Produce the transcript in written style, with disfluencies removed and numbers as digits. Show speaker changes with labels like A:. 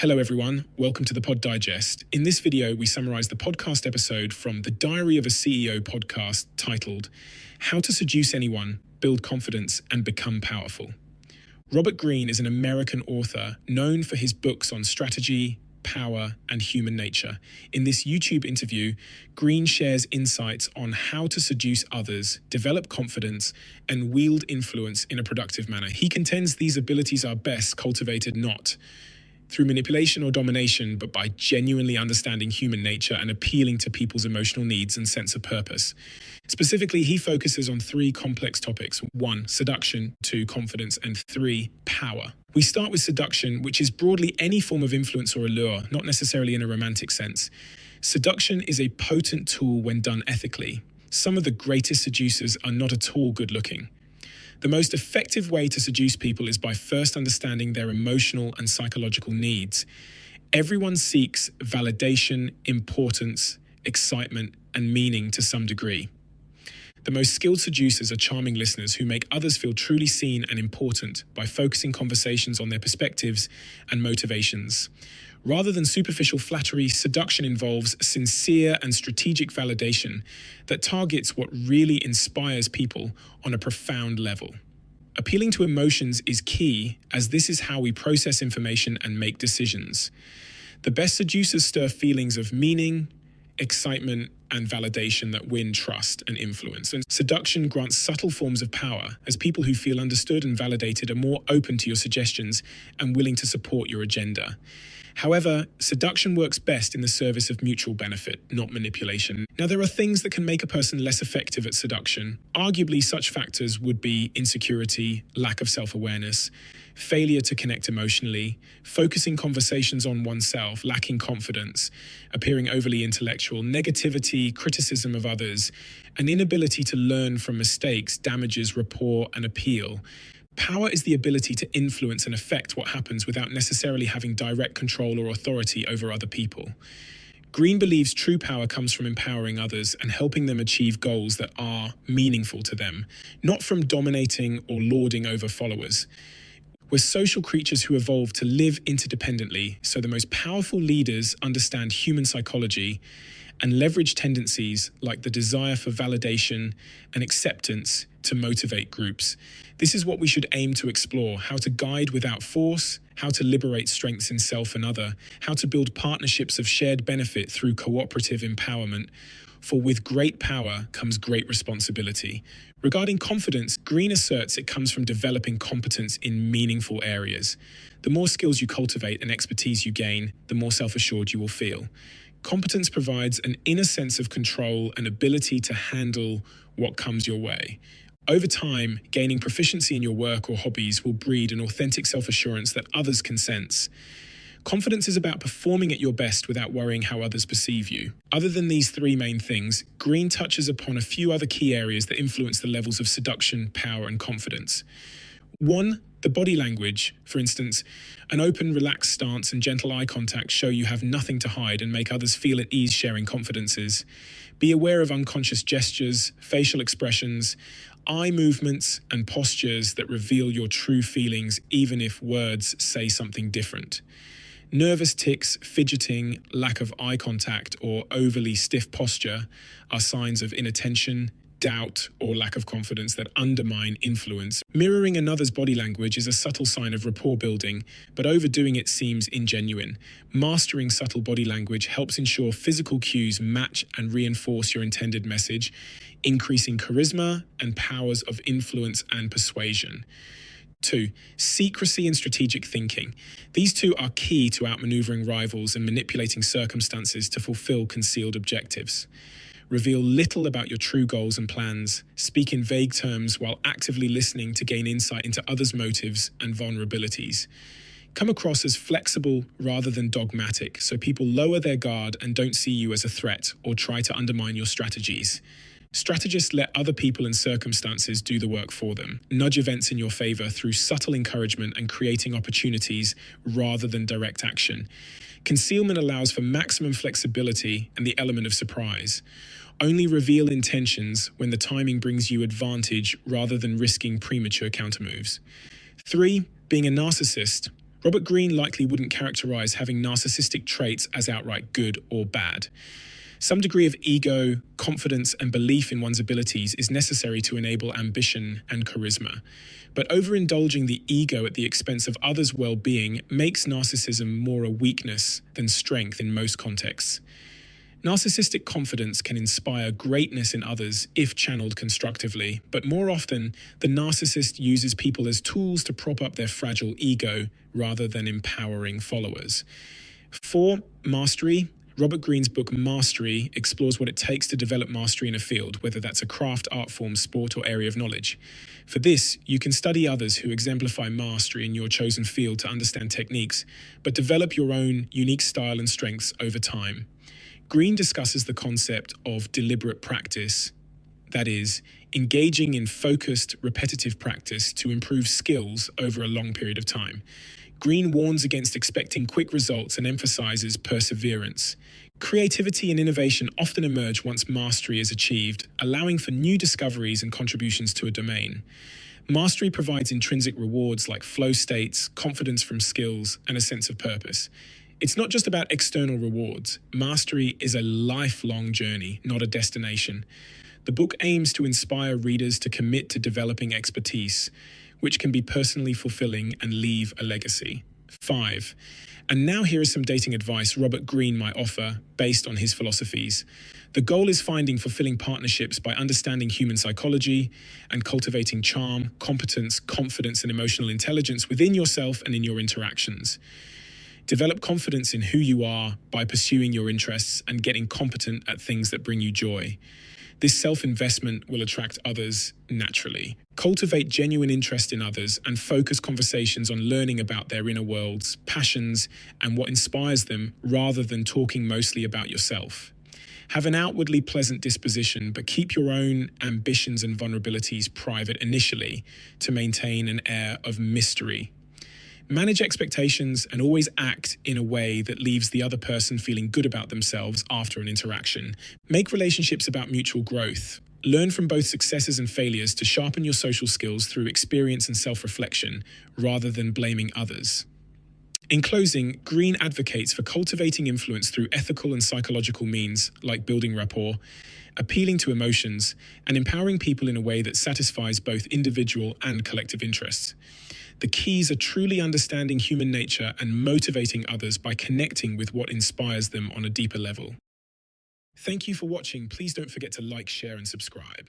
A: Hello everyone, welcome to the Pod Digest. In this video, we summarize the podcast episode from the Diary of a CEO podcast titled, How to Seduce Anyone, Build Confidence and Become Powerful. Robert Greene is an American author known for his books on strategy, power, and human nature. In this YouTube interview, Greene shares insights on how to seduce others, develop confidence, and wield influence in a productive manner. He contends these abilities are best cultivated not through manipulation or domination, but by genuinely understanding human nature and appealing to people's emotional needs and sense of purpose. Specifically, he focuses on three complex topics. 1, seduction, 2, confidence, and 3, power. We start with seduction, which is broadly any form of influence or allure, not necessarily in a romantic sense. Seduction is a potent tool when done ethically. Some of the greatest seducers are not at all good looking. The most effective way to seduce people is by first understanding their emotional and psychological needs. Everyone seeks validation, importance, excitement, and meaning to some degree. The most skilled seducers are charming listeners who make others feel truly seen and important by focusing conversations on their perspectives and motivations. Rather than superficial flattery, seduction involves sincere and strategic validation that targets what really inspires people on a profound level. Appealing to emotions is key, as this is how we process information and make decisions. The best seducers stir feelings of meaning, excitement, and validation that win trust and influence. And seduction grants subtle forms of power, as people who feel understood and validated are more open to your suggestions and willing to support your agenda. However, seduction works best in the service of mutual benefit, not manipulation. Now, there are things that can make a person less effective at seduction. Arguably, such factors would be insecurity, lack of self-awareness, failure to connect emotionally, focusing conversations on oneself, lacking confidence, appearing overly intellectual, negativity, criticism of others, an inability to learn from mistakes damages rapport and appeal. Power is the ability to influence and affect what happens without necessarily having direct control or authority over other people. Greene believes true power comes from empowering others and helping them achieve goals that are meaningful to them, not from dominating or lording over followers. We're social creatures who evolve to live interdependently, so the most powerful leaders understand human psychology and leverage tendencies like the desire for validation and acceptance to motivate groups. This is what we should aim to explore: how to guide without force, how to liberate strengths in self and other, how to build partnerships of shared benefit through cooperative empowerment. For with great power comes great responsibility. Regarding confidence, Greene asserts it comes from developing competence in meaningful areas. The more skills you cultivate and expertise you gain, the more self-assured you will feel. Competence provides an inner sense of control and ability to handle what comes your way. Over time, gaining proficiency in your work or hobbies will breed an authentic self-assurance that others can sense. Confidence is about performing at your best without worrying how others perceive you. Other than these three main things, Greene touches upon a few other key areas that influence the levels of seduction, power, and confidence. 1, the body language. For instance, an open, relaxed stance and gentle eye contact show you have nothing to hide and make others feel at ease sharing confidences. Be aware of unconscious gestures, facial expressions, eye movements, and postures that reveal your true feelings, even if words say something different. Nervous tics, fidgeting, lack of eye contact, or overly stiff posture are signs of inattention, doubt, or lack of confidence that undermine influence. Mirroring another's body language is a subtle sign of rapport building, but overdoing it seems ingenuine. Mastering subtle body language helps ensure physical cues match and reinforce your intended message, increasing charisma and powers of influence and persuasion. 2, secrecy and strategic thinking. These two are key to outmaneuvering rivals and manipulating circumstances to fulfill concealed objectives. Reveal little about your true goals and plans. Speak in vague terms while actively listening to gain insight into others' motives and vulnerabilities. Come across as flexible rather than dogmatic, so people lower their guard and don't see you as a threat or try to undermine your strategies. Strategists let other people and circumstances do the work for them. Nudge events in your favor through subtle encouragement and creating opportunities rather than direct action. Concealment allows for maximum flexibility and the element of surprise. Only reveal intentions when the timing brings you advantage rather than risking premature countermoves. 3, being a narcissist Robert Greene likely wouldn't characterize having narcissistic traits as outright good or bad. Some degree of ego, confidence, and belief in one's abilities is necessary to enable ambition and charisma. But overindulging the ego at the expense of others' well-being makes narcissism more a weakness than strength in most contexts. Narcissistic confidence can inspire greatness in others if channeled constructively, but more often, the narcissist uses people as tools to prop up their fragile ego rather than empowering followers. 4. Mastery. Robert Greene's book Mastery explores what it takes to develop mastery in a field, whether that's a craft, art form, sport, or area of knowledge. For this, you can study others who exemplify mastery in your chosen field to understand techniques, but develop your own unique style and strengths over time. Greene discusses the concept of deliberate practice, that is, engaging in focused, repetitive practice to improve skills over a long period of time. Greene warns against expecting quick results and emphasizes perseverance. Creativity and innovation often emerge once mastery is achieved, allowing for new discoveries and contributions to a domain. Mastery provides intrinsic rewards like flow states, confidence from skills, and a sense of purpose. It's not just about external rewards. Mastery is a lifelong journey, not a destination. The book aims to inspire readers to commit to developing expertise, which can be personally fulfilling and leave a legacy. 5. And now here is some dating advice Robert Greene might offer based on his philosophies. The goal is finding fulfilling partnerships by understanding human psychology and cultivating charm, competence, confidence, and emotional intelligence within yourself and in your interactions. Develop confidence in who you are by pursuing your interests and getting competent at things that bring you joy. This self-investment will attract others naturally. Cultivate genuine interest in others and focus conversations on learning about their inner worlds, passions, and what inspires them rather than talking mostly about yourself. Have an outwardly pleasant disposition, but keep your own ambitions and vulnerabilities private initially to maintain an air of mystery. Manage expectations and always act in a way that leaves the other person feeling good about themselves after an interaction. Make relationships about mutual growth. Learn from both successes and failures to sharpen your social skills through experience and self-reflection rather than blaming others. In closing, Greene advocates for cultivating influence through ethical and psychological means like building rapport, appealing to emotions, and empowering people in a way that satisfies both individual and collective interests. The keys are truly understanding human nature and motivating others by connecting with what inspires them on a deeper level. Thank you for watching. Please don't forget to like, share, and subscribe.